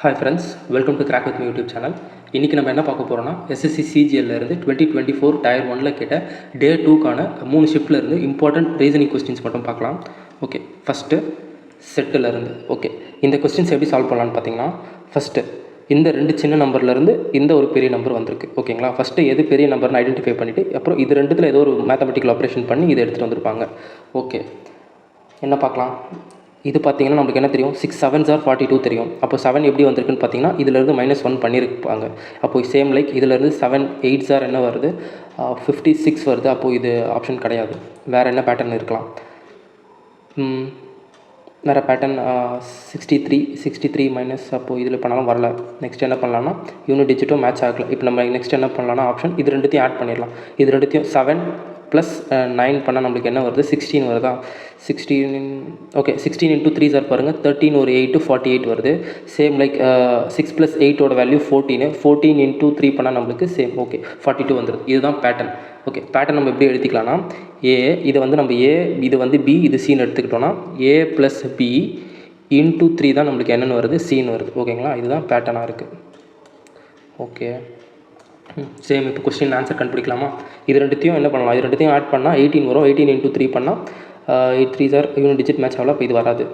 Hi friends, welcome to crack with me YouTube channel. இன்றைக்கி நம்ம என்ன பார்க்க போகிறோம்னா எஸ்எஸ்சி சிஜிஎல்லேருந்து 2024 டயர் 1ல் கேட்ட டே 2க்கான 3 ஷிஃப்ட்லேருந்து இம்பார்ட்டன்ட் ரீசனிங் கொஸ்டின்ஸ் மட்டும் பார்க்கலாம். ஓகே, ஃபஸ்ட்டு செட்டிலேருந்து. ஓகே, இந்த கொஸ்டின்ஸ் எப்படி சால்வ் பண்ணலான்னு பார்த்தீங்கன்னா, ஃபஸ்ட்டு இந்த 2 சின்ன நம்பர்லேருந்து இந்த ஒரு பெரிய நம்பர் வந்திருக்கு. ஓகேங்களா, ஃபஸ்ட்டு எது பெரிய நம்பர்னு ஐடென்டிஃபை பண்ணிவிட்டு அப்புறம் இது ரெண்டுத்தில் ஏதோ ஒரு மேத்தமெட்டிக்கல் ஆப்ரேஷன் பண்ணி இதை எடுத்துகிட்டு வந்திருப்பாங்க. ஓகே, என்ன பார்க்கலாம். இது பார்த்தீங்கன்னா நம்மளுக்கு என்ன தெரியும், 6 7s are 42 தெரியும். அப்போ 7 எப்படி வந்திருக்குன்னு பார்த்தீங்கன்னா இதிலேருந்து -1 பண்ணியிருப்பாங்க. அப்போ சேம் லைக் இதிலேருந்து 7 8s are என்ன வருது, 56 வருது. அப்போது இது ஆப்ஷன் கிடையாது. வேறு என்ன பேட்டர்ன் இருக்கலாம், வேறு பேட்டர்ன் 63 மைனஸ். அப்போது இதில் பண்ணாலும் வரல. நெக்ஸ்ட் என்ன பண்ணலாம்னா யூனிட் டிஜிட்டும் மேட்ச் ஆகலை. இப்போ நம்ம நெக்ஸ்ட் என்ன பண்ணலாம்னா ஆப்ஷன் இது ரெண்டுத்தையும் ஆட் பண்ணிடலாம். இது ரெண்டுத்தையும் 7 + 9 பண்ணால் நம்மளுக்கு என்ன வருது, 16 வருதா. 16 ஓகே, 16 × 3 சார் பாருங்கள், 13 ஒரு 8 48 வருது. சேம் லைக் 6 + 8ஓட வேல்யூ 14 × 3 பண்ணால் நம்மளுக்கு சேம் ஓகே 42 வந்துடுது. இதுதான் பேட்டர்ன். ஓகே, பேட்டர்ன் நம்ம எப்படி எடுத்துக்கலாம்னா ஏ, இதை வந்து நம்ம ஏ, இது வந்து பி, இது சின்னு எடுத்துக்கிட்டோன்னா A + B × 3 தான் நம்மளுக்கு என்னென்னு வருது, சின்னு வருது. ஓகேங்களா, இதுதான் பேட்டர்னாக இருக்குது. Okay, same. இப்போ கொஸ்டின் ஆன்சர் கண்டுபிடிக்கலாமா. இது ரெண்டுத்தையும் என்ன பண்ணலாம், இது ரெண்டுத்தையும் ஆட் பண்ணால் 18 வரும். 18 × 3 பண்ணால் 8 3s are unit digit match ஆகலாம். இப்போ இது வராது.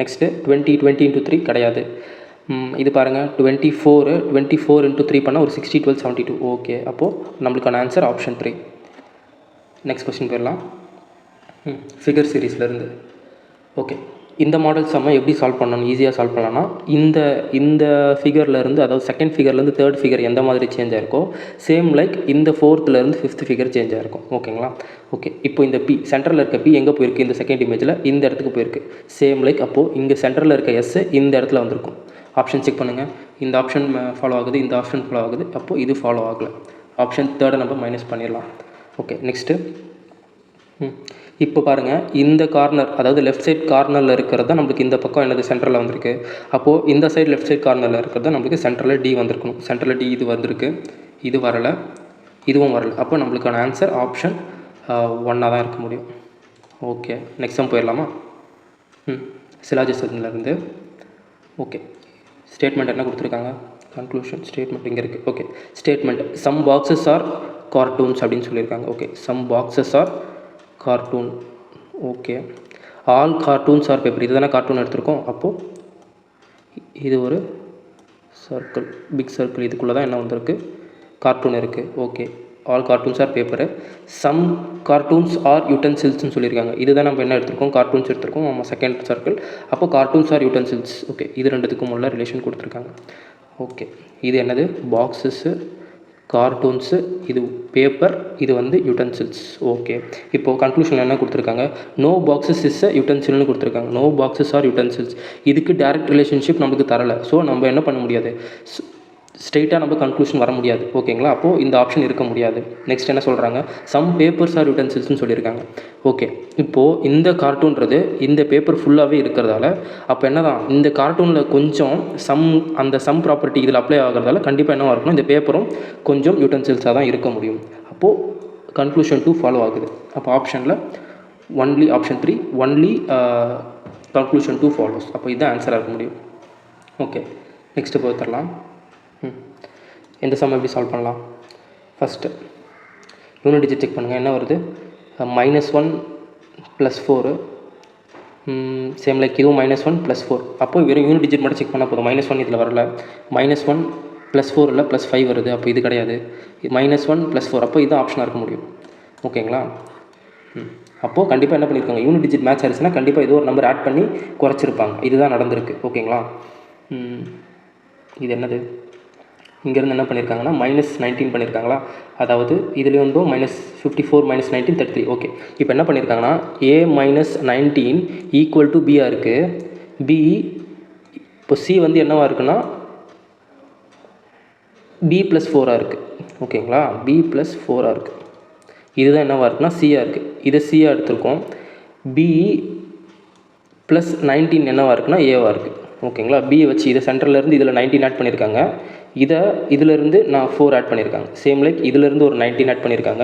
நெக்ஸ்ட்டு 20 × 3 கிடையாது. இது பாருங்கள், 24 × 3 பண்ணால் ஒரு 60 12 72. ஓகே, அப்போது நம்மளுக்கான ஆன்சர் ஆப்ஷன் 3. நெக்ஸ்ட் கொஸ்டின் போயிடலாம். ஃபிகர் சீரீஸ்லேருந்து. ஓகே, இந்த மாடல் சம்மை எப்படி சால்வ் பண்ணணும், ஈஸியாக சால்வ் பண்ணலாம்னா இந்த ஃபிகர்லேருந்து, அதாவது செகண்ட் ஃபிகர்லேருந்து தேர்ட் ஃபிகர் எந்த மாதிரி சேஞ்ச் ஆகிருக்கோ சேம் லைக் இந்த 4th ஃபிஃப்த் ஃபிகர் சேஞ்ச் ஆகிருக்கும். ஓகேங்களா. ஓகே, இப்போ இந்த பி சென்டரில் இருக்க பி எங்கே போயிருக்கு, இந்த செகண்ட் இமேஜில் இந்த இடத்துக்கு போயிருக்கு. சேம் லைக் அப்போது இங்கே சென்டரில் இருக்க எஸ் இந்த இடத்துல வந்திருக்கும். ஆப்ஷன் செக் பண்ணுங்கள். இந்த ஆப்ஷன் ஃபாலோ ஆகுது, இந்த ஆப்ஷன் ஃபாலோ ஆகுது. அப்போது இது ஃபாலோ ஆகலை. ஆப்ஷன் தேர்டை நம்ம மைனஸ் பண்ணிடலாம். ஓகே, நெக்ஸ்ட்டு இப்போ பாருங்கள், இந்த கார்னர், அதாவது லெஃப்ட் சைட் கார்னரில் இருக்கிறது தான் நம்மளுக்கு இந்த பக்கம் என்னது சென்டரில் வந்திருக்கு. அப்போது இந்த சைடு லெஃப்ட் சைட் கார்னரில் இருக்கிறது தான் நம்மளுக்கு சென்டரில் டி வந்திருக்கணும். சென்டரில் டி இது வந்திருக்கு, இது வரலை, இதுவும் வரலை. அப்போ நம்மளுக்கான ஆன்சர் ஆப்ஷன் 1 தான் இருக்க முடியும். ஓகே, நெக்ஸ்ட் சம் போயிடலாமா. சிலாஜிசம்லேருந்து. ஓகே, ஸ்டேட்மெண்ட் என்ன கொடுத்துருக்காங்க, கன்க்ளூஷன் ஸ்டேட்மெண்ட் இங்கே இருக்குது. Okay, statement some boxes are cartoons அப்படின்னு சொல்லியிருக்காங்க. Okay, some boxes are cartoon. Okay, all cartoons are paper. இது தானே கார்ட்டூன் எடுத்திருக்கோம். அப்போது இது ஒரு சர்க்கிள், பிக் சர்க்கிள், இதுக்குள்ளே தான் என்ன வந்திருக்கு, கார்ட்டூன் இருக்குது. Okay, all cartoons are paper. Some cartoons are யூட்டன்சில்ஸ்னு சொல்லியிருக்காங்க. இதுதான் நம்ம என்ன எடுத்திருக்கோம், கார்ட்டூன்ஸ் எடுத்திருக்கோம். நம்ம செகண்ட் சர்க்கிள். அப்போ கார்ட்டூன்ஸ் ஆர் யூட்டன்சில்ஸ். ஓகே, இது ரெண்டுத்துக்கும் உள்ள ரிலேஷன் கொடுத்துருக்காங்க. ஓகே, இது என்னது, பாக்ஸஸ்ஸு, கார்ட்டூன்ஸு, இது பேப்பர், இது வந்து யூட்டன்சில்ஸ். ஓகே, இப்போது கன்க்ளூஷன் என்ன கொடுத்துருக்காங்க, நோ பாக்ஸஸ் இஸ் அ யூட்டன்சில்னு கொடுத்துருக்காங்க. No boxes are utensils. இதுக்கு டேரக்ட் ரிலேஷன்ஷிப் நமக்கு தரலை. ஸோ நம்ம என்ன பண்ண முடியாது, ஸ்ட்ரெயிட்டாக நம்ம கன்க்ளூஷன் வர முடியாது. ஓகேங்களா, அப்போது இந்த ஆப்ஷன் இருக்க முடியாது. நெக்ஸ்ட் என்ன சொல்கிறாங்க, சம் பேப்பர்ஸ் ஆர் யூட்டன்சில்ஸ்னு சொல்லியிருக்காங்க. ஓகே, இப்போது இந்த கார்ட்டூன்றது இந்த பேப்பர் ஃபுல்லாகவே இருக்கிறதால அப்போ என்ன தான், இந்த கார்ட்டூனில் கொஞ்சம் அந்த சம் ப்ராப்பர்ட்டி இதில் அப்ளை ஆகிறதால கண்டிப்பாக என்னவாக இருக்கணும், இந்த பேப்பரும் கொஞ்சம் யூட்டன்சில்ஸாக தான் இருக்க முடியும். அப்போது கன்க்ளூஷன் 2 ஃபாலோ ஆகுது. அப்போ ஆப்ஷனில் only option 3 only conclusion 2 follows. அப்போ இதுதான் ஆன்சராக இருக்க முடியும். ஓகே, நெக்ஸ்ட்டு போய் தரலாம். இந்த சம் எப்படி சால்வ் பண்ணலாம். ஃபஸ்ட்டு யூனிட் டிஜிட் செக் பண்ணுங்கள். என்ன வருது, -1 + 4. சேம் லைக் இதுவும் -1 + 4. அப்போது வெறும் யூனிட் டிஜிட் மட்டும் செக் பண்ணால் போதும். -1 இதில் வரல, -1 + 4 இல்லை +5 வருது. அப்போ இது கிடையாது, -1 + 4. அப்போ இதுதான் ஆப்ஷனாக இருக்க முடியும். ஓகேங்களா. அப்போது கண்டிப்பாக என்ன பண்ணியிருக்காங்க, யூனிட் டிஜிட் மேட்ச் ஆகிடுச்சுன்னா கண்டிப்பாக ஏதோ ஒரு நம்பர் ஆட் பண்ணி குறைச்சிருப்பாங்க. இதுதான் நடந்திருக்கு. ஓகேங்களா. இது என்னது, இங்கேருந்து என்ன பண்ணியிருக்காங்கன்னா -19 பண்ணியிருக்காங்களா. அதாவது இதுலேயும் வந்து -54 -19 33. ஓகே, இப்போ என்ன பண்ணியிருக்காங்கன்னா A - 19 = B இருக்குது. B இப்போ C வந்து என்னவாக இருக்குன்னா B + 4 இருக்குது. ஓகேங்களா, B + 4 இருக்குது. இதுதான் என்னவாக இருக்குன்னா C இருக்குது. இதை C எடுத்திருக்கோம். B + 19 என்னவாக இருக்குன்னா A இருக்குது. ஓகேங்களா, B வச்சு இதை சென்டர்லேருந்து இதில் 19 ஆட் பண்ணியிருக்காங்க. இதிலேருந்து நான் 4 ஆட் பண்ணியிருக்காங்க. சேம் லைக் இதிலேருந்து ஒரு 19 ஆட் பண்ணியிருக்காங்க,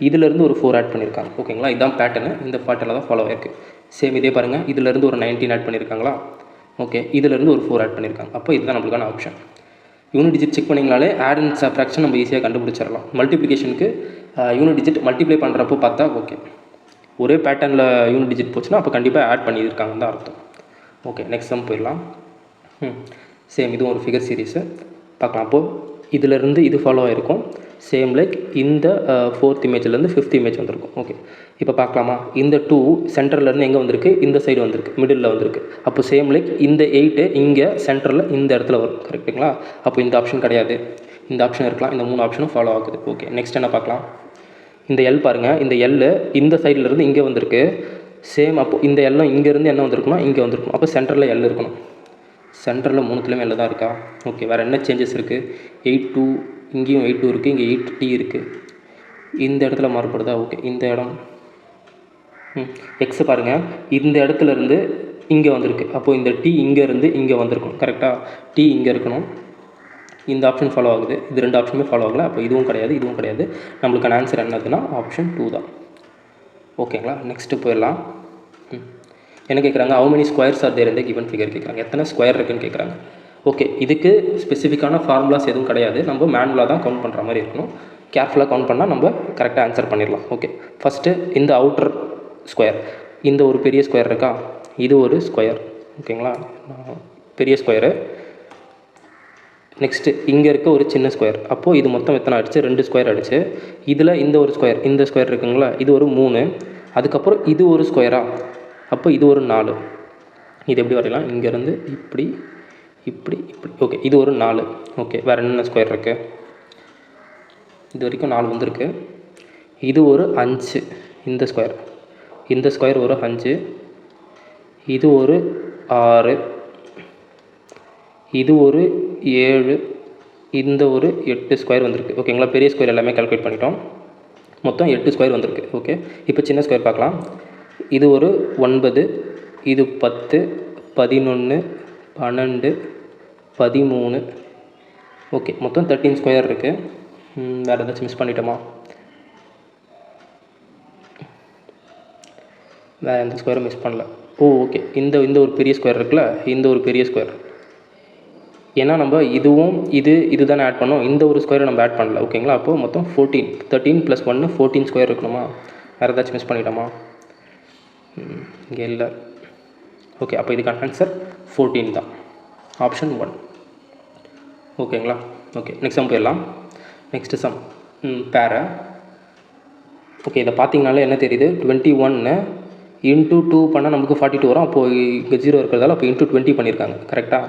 இதிலேருந்து ஒரு 4 ஆட் பண்ணியிருக்காங்க. ஓகேங்களா, இதுதான் பேட்டர்னு. இந்த பேட்டர்னில் தான் ஃபாலோ ஆகிருக்கு. சேம் இதே பாருங்கள், இதிலேருந்து ஒரு 19 ஆட் பண்ணியிருக்காங்களா, ஓகே, இதிலேருந்து ஒரு 4 ஆட் பண்ணியிருக்காங்க. அப்போ இதுதான் நம்மளுக்கான ஆப்ஷன். யூனிட் டிஜிட் செக் பண்ணிங்கனாலே ஆட் அண்ட் சப்ராக்ஷன் நம்ம ஈஸியாக கண்டுபிடிச்சிடலாம். மல்டிப்ளிகேஷனுக்கு யூனிட் டிஜிட் மல்டிப்ளை பண்ணுறப்போ பார்த்தா ஓகே, ஒரே பேட்டர்னில் யூனிட் டிஜிட் போச்சுன்னா அப்போ கண்டிப்பாக ஆட் பண்ணியிருக்காங்கன்னு தான் அர்த்தம். ஓகே, நெக்ஸ்ட் சம் போயிடலாம். சேம் இதுவும் ஒரு ஃபிகர் சீரீஸு பார்க்கலாம். அப்போது இதிலேருந்து இது ஃபாலோ ஆகிருக்கும். சேம் லைக் இந்த 4th இமேஜ்லேருந்து 5th இமேஜ் வந்திருக்கும். ஓகே, இப்போ பார்க்கலாமா? இந்த 2 சென்டர்லேருந்து எங்கே வந்திருக்கு? இந்த சைடு வந்திருக்கு, மிடில் வந்திருக்கு. அப்போ சேம் லைக் இந்த 8 இங்கே சென்டரில் இந்த இடத்துல வரும். கரெக்டுங்களா? அப்போ இந்த ஆப்ஷன் கிடையாது, இந்த ஆப்ஷன் இருக்கலாம். இந்த 3 ஆப்ஷனும் ஃபாலோ ஆகுது. ஓகே, நெக்ஸ்ட் என்ன பார்க்கலாம்? இந்த எல் பாருங்கள், இந்த எல் இந்த சைட்லேருந்து இங்கே வந்திருக்கு. சேம் அப்போ இந்த எல்லாம் இங்கேருந்து என்ன வந்திருக்குன்னா இங்கே வந்திருக்கும். அப்போ சென்டரில் எல் இருக்கணும். சென்டரில் 3த்துலேயுமே எல் தான் இருக்கா? ஓகே, வேறு என்ன சேஞ்சஸ் இருக்குது? 8-2 இங்கேயும் 8-2 இருக்குது, இங்கே 8T இருக்குது. இந்த இடத்துல மாறுபடுதா? ஓகே, இந்த இடம் எக்ஸ் பாருங்கள், இந்த இடத்துலேருந்து இங்கே வந்திருக்கு. அப்போது இந்த T இங்கேருந்து இங்கே வந்திருக்கும். கரெக்டாக? T இங்கே இருக்கணும். இந்த ஆப்ஷன் ஃபாலோ ஆகுது. இது 2 ஆப்ஷனுமே ஃபாலோ ஆகலை. அப்போ இதுவும் கிடையாது, இதுவும் கிடையாது. நம்மளுக்கான ஆன்சர் என்னதுன்னா ஆப்ஷன் 2 தான். ஓகேங்களா? நெக்ஸ்ட்டு போயிடலாம். என்ன கேட்குறாங்க? How many squares are there இந்த கிவன் ஃபிகர் கேட்குறாங்க. எத்தனை ஸ்கொயர் இருக்குன்னு கேட்குறாங்க. ஓகே, இதுக்கு ஸ்பெசிஃபிக்கான ஃபார்முலாஸ் எதுவும் கிடையாது. நம்ம மேனுவலாக தான் கவுண்ட் பண்ணுற மாதிரி இருக்கணும். கேர்ஃபுல்லாக கவுண்ட் பண்ணால் நம்ம கரெக்டாக ஆன்சர் பண்ணிடலாம். ஓகே, ஃபஸ்ட்டு இந்த அவுட்டர் ஸ்கொயர், இந்த ஒரு பெரிய ஸ்கொயர் இருக்கா? இது ஒரு ஸ்கொயர். ஓகேங்களா? பெரிய ஸ்கொயரு. நெக்ஸ்ட்டு இங்கே இருக்க ஒரு சின்ன ஸ்கொயர். அப்போது இது மொத்தம் எத்தனை ஆகிடுச்சு? 2 ஸ்கொயர் ஆகிடுச்சு. இதில் இந்த ஒரு ஸ்கொயர், இந்த ஸ்கொயர் இருக்குங்களா? இது ஒரு 3. அதுக்கப்புறம் இது ஒரு ஸ்கொயரா? அப்போ இது ஒரு 4. இது எப்படி வரையலாம்? இங்கேருந்து இப்படி இப்படி இப்படி. ஓகே, இது ஒரு 4. ஓகே, வேறு என்னென்ன ஸ்கொயர் இருக்குது? இது வரைக்கும் 4 வந்திருக்கு. இது ஒரு 5. இந்த ஸ்கொயர், இந்த ஸ்கொயர் ஒரு 5. இது ஒரு 6. இது ஒரு 7. இந்த ஒரு 8 ஸ்கொயர் வந்திருக்கு. ஓகேங்களா? பெரிய ஸ்கொயர் எல்லாமே கால்குலேட் பண்ணிட்டோம். மொத்தம் 8 ஸ்கொயர் வந்திருக்கு. ஓகே, இப்போ சின்ன ஸ்கொயர் பார்க்கலாம். இது ஒரு 9. இது 10, 11, 12, 13. ஓகே, மொத்தம் 13 ஸ்கொயர் இருக்குது. வேறு ஏதாச்சும் மிஸ் பண்ணிட்டோமா? வேறு எந்த ஸ்கொயரும் மிஸ் பண்ணல. ஓகே, இந்த ஒரு பெரிய ஸ்கொயர் இருக்குல்ல, இந்த ஒரு பெரிய ஸ்கொயர். ஏன்னா நம்ம இதுவும் இது தானே ஆட் பண்ணோம். இந்த ஒரு ஸ்கொயரை நம்ம ஆட் பண்ணல. ஓகேங்களா? அப்போது மொத்தம் 14. 13 + 1 14 ஸ்கொயர் இருக்கணுமா? வேறு ஏதாச்சும் மிஸ் பண்ணிட்டோமா? இங்கே இல்லை. ஓகே, அப்போ இதுக்கான ஆன்சர் 14 தான். ஆப்ஷன் 1. ஓகேங்களா? ஓகே, நெக்ஸ்ட் சம் போயிடலாம். நெக்ஸ்ட் சம் பேரை. ஓகே, இதை பார்த்தீங்கனாலே என்ன தெரியுது? 21 × 2 பண்ணால் நமக்கு 42 வரும். அப்போது இங்கே 0 இருக்கிறதால அப்போ × 20 பண்ணியிருக்காங்க. கரெக்டாக?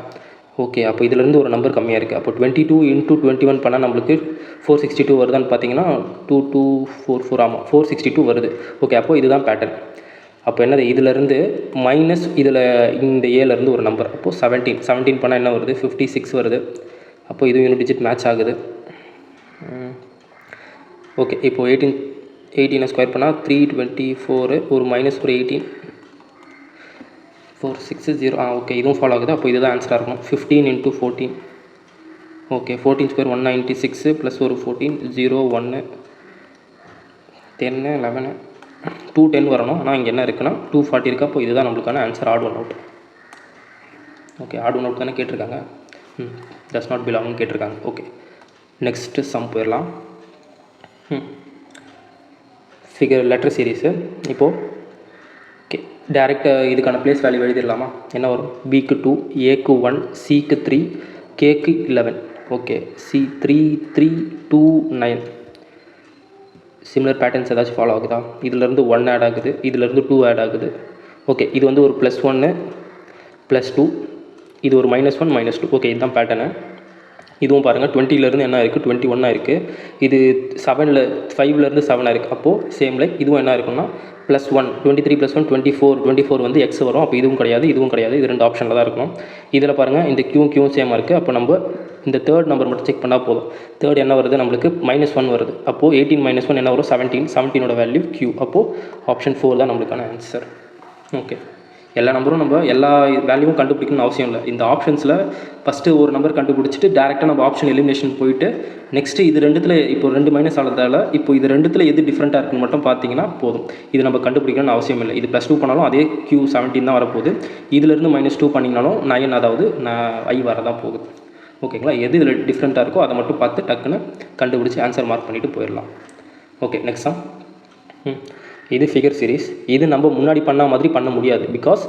ஓகே, அப்போ இதிலேருந்து ஒரு நம்பர் கம்மியாக இருக்குது. அப்போ 22 × 21 பண்ணால் நம்மளுக்கு 462 வருதான்னு பார்த்தீங்கன்னா 2244. ஆமாம், 462 வருது. ஓகே, அப்போது இதுதான் பேட்டர்ன். அப்போ என்னது? இதிலேருந்து மைனஸ் இதில் இந்த ஏலேருந்து ஒரு நம்பர். அப்போது 17 பண்ணால் என்ன வருது? 56 வருது. அப்போது இது யூனிட் டிஜிட் மேட்ச் ஆகுது. ஓகே, இப்போது 18 ஸ்கொயர் பண்ணால் 324. ஒரு மைனஸ் ஒரு 18, 460. ஓகே, இதுவும் ஃபாலோ ஆகுது. அப்போ இதுதான் ஆன்சராக இருக்கும். 15 × 14. ஓகே, 14 ஸ்கொயர் 196 ப்ளஸ் ஒரு 14, 0 1 10 11 210 வரணும். ஆனால் இங்கே என்ன இருக்குன்னா 240 இருக்குது. அப்போ இதுதான் நம்மளுக்கான answer. Odd one out. Okay, odd one out தானே கேட்டிருக்காங்க. டஸ் நாட் பிலாங்னு கேட்டிருக்காங்க. ஓகே, நெக்ஸ்ட்டு சம் போயிடலாம். Figure letter series. இப்போது ஓகே, டேரெக்டாக இதுக்கான ப்ளேஸ் வேல்யூ எழுதிடலாமா? என்ன வரும்? பிக்கு 2, ஏக்கு 1, சிக்கு 3, கேக்கு 11. Okay, C 3 3 2 9. சிமிலர் பேட்டர்ன்ஸ் ஏதாச்சும் ஃபாலோ ஆகுதா? இதிலேருந்து 1 ஆட் ஆகுது, இதிலேருந்து 2 ஆட் ஆகுது. ஓகே, இது வந்து ஒரு +1 +2, இது ஒரு -1 -2. ஓகே, இதுதான் பேட்டர்னு. இதுவும் பாருங்கள் 20லேருந்து என்ன இருக்குது? 21 இருக்குது. இது 5லேருந்து 7 இருக்குது. அப்போது சேம் லைக் இதுவும் என்ன இருக்குன்னா +1, 23 + 1 24 வந்து எக்ஸ் வரும். அப்போ இதுவும் கிடையாது, இதுவும் கிடையாது. இது 2 ஆப்ஷனில் தான் இருக்கணும். இதில் பாருங்கள் இந்த Q சேமாக இருக்குது. அப்போ நம்ம இந்த தேர்ட் நம்பர் மட்டும் செக் பண்ணால் போதும். தேர்ட் என்ன வருது? நம்மளுக்கு -1 வருது. அப்போது 18 - 1 என்ன வரும்? 17. 17ஓட வேல்யூ Q. அப்போது ஆப்ஷன் 4 தான் நம்மளுக்கான ஆன்சர். ஓகே, எல்லா நம்பரும் நம்ம எல்லா வேல்யூவும் கண்டுபிடிக்கணும்னு அவசியம் இல்லை. இந்த ஆப்ஷன்ஸில் ஃபஸ்ட்டு ஒரு நம்பர் கண்டுபிடிச்சிட்டு டேரெக்டாக நம்ம ஆப்ஷன் எலிமினேஷன் போயிட்டு நெக்ஸ்ட்டு இது ரெண்டுத்தில் இப்போ 2 மைனஸ் ஆனதால் இப்போ இது ரெண்டுத்தில் எது டிஃப்ரெண்ட்டாக இருக்குன்னு மட்டும் பார்த்தீங்கன்னா போதும். இது நம்ம கண்டுபிடிக்கணும்னு அவசியம் இல்லை. இது +2 பண்ணாலும் அதே Q17 தான் வரப்போகுது. இதிலேருந்து -2 பண்ணிங்கனாலும் 9 அதாவது I வரதான் போகுது. ஓகேங்களா? எது இதில் டிஃப்ரெண்ட்டாக இருக்கோ அதை மட்டும் பார்த்து டக்குன்னு கண்டுபிடிச்சி ஆன்சர் மார்க் பண்ணிவிட்டு போயிடலாம். Okay, next some. இது ஃபிகர் சீரிஸ். இது நம்ம முன்னாடி பண்ண மாதிரி பண்ண முடியாது. பிகாஸ்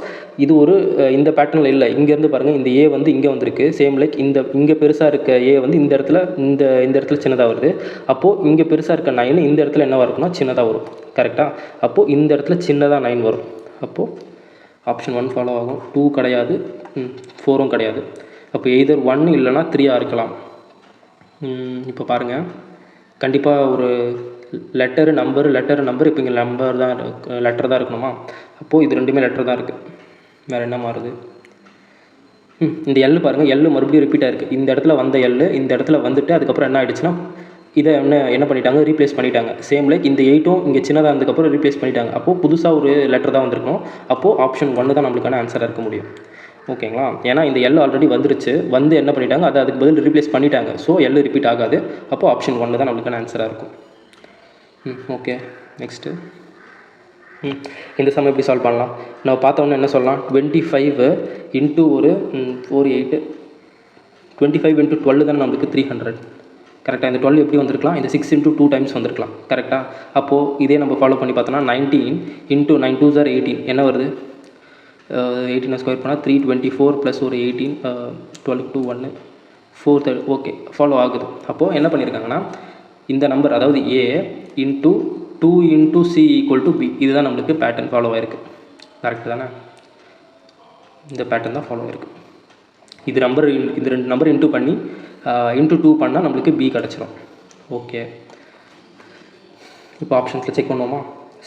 இது ஒரு இந்த பேட்டர்னில் இல்லை. இங்கேருந்து பாருங்கள், இந்த ஏ வந்து இங்கே வந்திருக்கு. சேம் லைக் இங்கே பெருசாக இருக்க ஏ வந்து இந்த இடத்துல சின்னதாக வருது. அப்போது இங்கே பெருசாக இருக்க 9 இந்த இடத்துல என்னவாக இருக்குன்னா சின்னதாக வரும். கரெக்டாக? அப்போது இந்த இடத்துல சின்னதாக 9 வரும். அப்போது ஆப்ஷன் 1 ஃபாலோ ஆகும். 2 கிடையாது, 4ம் கிடையாது. அப்போ எய்தர் 1 இல்லைனா 3ஆக இருக்கலாம். இப்போ பாருங்கள், கண்டிப்பாக ஒரு லெட்டர் நம்பர் இப்போ இங்கே லெட்டர் தான் இருக்கணுமா? அப்போது இது ரெண்டுமே லெட்டர் தான் இருக்குது. வேறு என்ன மாறுது? இந்த எல் பாருங்கள், எல் மறுபடியும் ரிப்பீட் ஆகிருக்கு. இந்த இடத்துல வந்த எல் இந்த இடத்துல வந்துட்டு அதுக்கப்புறம் என்ன ஆகிடுச்சுன்னா இதை என்ன பண்ணிட்டாங்க, ரீப்ளேஸ் பண்ணிட்டாங்க. சேம் லைக் இந்த 8ம் இங்கே சின்னதாக இருந்ததுக்கப்புறம் ரீப்ளேஸ் பண்ணிட்டாங்க. அப்போது புதுசாக ஒரு லெட்டர் தான் வந்திருக்கணும். அப்போது ஆப்ஷன் 1 தான் நம்மளுக்கான ஆன்சராக இருக்க முடியும். ஓகேங்களா? ஏன்னா இந்த எல் ஆல்ரெடி வந்துருச்சு, வந்து என்ன பண்ணிட்டாங்க, அதை அதுக்கு பதில் ரீப்ளேஸ் பண்ணிட்டாங்க. ஸோ எல் ரிப்பீட் ஆகாது. அப்போது ஆப்ஷன் 1 தான் நம்மளுக்கான ஆன்சராக இருக்கும். ஓகே, நெக்ஸ்ட்டு இந்த சம் எப்படி சால்வ் பண்ணலாம்? நம்ம பார்த்தோன்னே என்ன சொல்லலாம், 25 இன்ட்டு ஒரு 48, 25 இன்ட்டு 12 தான் நம்மளுக்கு 300. கரெக்டாக? இந்த 12 எப்படி வந்திருக்கலாம், இந்த 6 இன்ட்டு 2 டைம்ஸ் வந்திருக்கலாம். கரெக்டாக? அப்போது இதே நம்ம ஃபாலோ பண்ணி பார்த்தோன்னா 19 இன்ட்டு 9 2s are 18 என்ன வருது? 18 ஸ்கொயர் பண்ணால் 324 ப்ளஸ் ஒரு 18, 12 2 1 4 ஓகே, ஃபாலோ ஆகுது. அப்போது என்ன பண்ணியிருக்காங்கன்னா இந்த நம்பர் அதாவது A into 2 into C equal to B, இதுதான் நம்மளுக்கு பேட்டர்ன் ஃபாலோ ஆகிருக்கு. கரெக்டு தானே? இந்த பேட்டர்ன் தான் ஃபாலோ ஆகிருக்கு. இது ரெண்டு நம்பர் இன்ட்டு பண்ணி இன்ட்டு 2 பண்ணால் நம்மளுக்கு B கிடச்சிரும். ஓகே, இப்போ ஆப்ஷன்ஸில் செக் பண்ணுவோமா?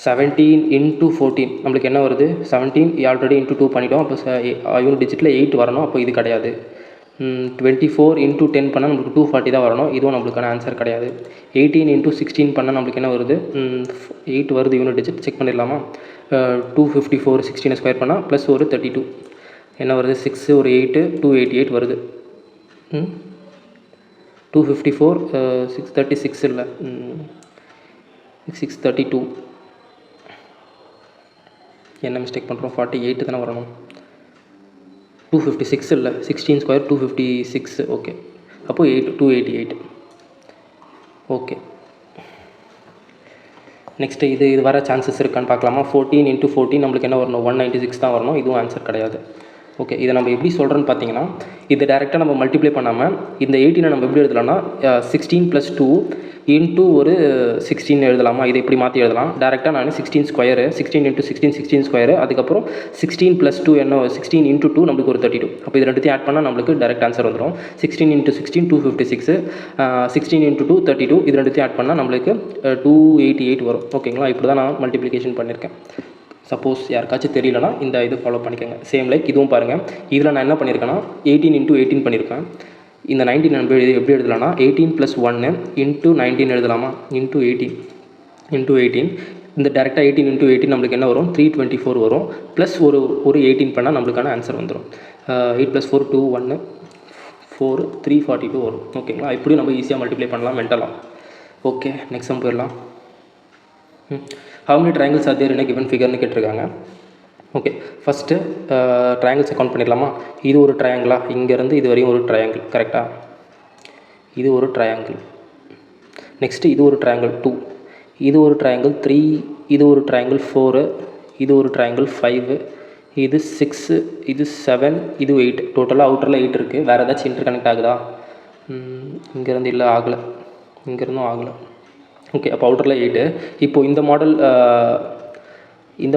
17 இன்ட்டு 14 நம்மளுக்கு என்ன வருது? 17 ஆல்ரெடி இன்ட்டு 2 பண்ணிட்டோம். அப்போ யூனிட் டிஜிட்டில் 8 வரணும். அப்போ இது கிடையாது. 24 இன்ட்டு 10 பண்ணால் நம்மளுக்கு 240 தான் வரணும். இதுவும் நம்மளுக்கான ஆன்சர் கிடையாது. 18 இன்ட்டு 16 பண்ணால் நம்மளுக்கு என்ன வருது? 8 வருது யூனிட் டிஜிட். செக் பண்ணிடலாமா? 254 16 ஸ்கொயர் பண்ணால் ப்ளஸ் ஒரு 32 என்ன வருது? 6 ஒரு 8 288 வருது. 254 636 இல்லை 632 என்ன மிஸ்டேக் பண்ணுறோம்? 48 தானே வரணும். 256 இல்லை 16 ஸ்கொயர் 256. ஓகே, அப்போது 288. ஓகே, நெக்ஸ்ட்டு இது வர சான்சஸ் இருக்கான்னு பார்க்கலாமா? 14 இன்ட்டு 14 நம்மளுக்கு என்ன வரணும்? 196 தான் வரணும். இதுவும் ஆன்சர் கிடையாது. ஓகே, இதை நம்ம எப்படி சொல்கிறோன்னு பார்த்தீங்கன்னா, இது டேரெக்டாக நம்ம மல்டிப்ளை பண்ணாமல் இந்த 18 நம்ம எப்படி எழுதலாம்னா 16 + 2 இன்ட்டு ஒரு 16 எழுதலாமா? இதை இப்படி மாற்றி எழுதலாம். டேரெக்டாக நான் 16 ஸ்கொயரு 16 இன்ட்டு 16 16 ஸ்கொயரு அதுக்கப்புறம் 16 + 2 என்ன 16 இன்ட்டு 2 நம்மளுக்கு ஒரு 32. அப்போ இது ரெண்டுத்தையும் ஆட் பண்ணால் நம்மளுக்கு டேரெக்ட் ஆன்சர் வந்துடும். 16 இன்ட்டு 16 256, 16 இன்ட்டு 2 32. இது ரெண்டுத்தையும் ஆட் பண்ணால் நம்மளுக்கு 288 வரும். ஓகேங்களா? இப்படி தான் நான் மல்டிப்ளிகேஷன் பண்ணியிருக்கேன். சப்போஸ் யாருக்காச்சும் தெரியலனா இந்த இது ஃபாலோ பண்ணிக்கோங்க. சேம் லைக் இதுவும் பாருங்கள். இதில் நான் என்ன பண்ணியிருக்கேன்னா 18 இன்ட்டு 18 பண்ணியிருக்கேன். இந்த 19 நம்ம எப்படி எழுதலாம்னா 18 + 1 இன்ட்டு 19 எழுதலாமா? இன்ட்டு 18 இந்த டேரெக்டாக 18 இன்ட்டு 18 நம்மளுக்கு என்ன வரும்? 324 வரும். ப்ளஸ் ஒரு 18 பண்ணால் நம்மளுக்கான ஆன்சர் வந்துடும். 8 + 4 2 1 4 342 வரும். ஓகேங்களா? இப்படியும் நம்ம ஈஸியாக மல்டிப்ளை பண்ணலாம் மென்டலாக. ஓகே, நெக்ஸ்ட் சம் போயிடலாம். How many triangles are there in a given ஃபிகர்னு கேட்டிருக்காங்க. ஓகே, ஃபஸ்ட்டு ட்ரையாங்கிள்ஸை கவுண்ட் பண்ணிடலாமா? இது ஒரு ட்ரையாங்கிளா? இங்கேருந்து இது வரையும் ஒரு ட்ரையாங்கிள். கரெக்டாக? இது ஒரு ட்ரையாங்கிள். நெக்ஸ்ட்டு இது ஒரு ட்ரையாங்கிள் 2, இது ஒரு ட்ரையாங்கிள் 3, இது ஒரு ட்ரையாங்கிள் 4, இது ஒரு ட்ரையாங்கிள் 5, இது 6, இது 7, இது 8. டோட்டலாக அவுட்டரில் 8 இருக்குது. வேறு ஏதாச்சும் இன்டர் கனெக்ட் ஆகுதா? இங்கேருந்து இல்லை, ஆகலை. இங்கேருந்தும் ஆகலை. ஓகே, அப்போ அவுட்டரில் 8. இப்போது இந்த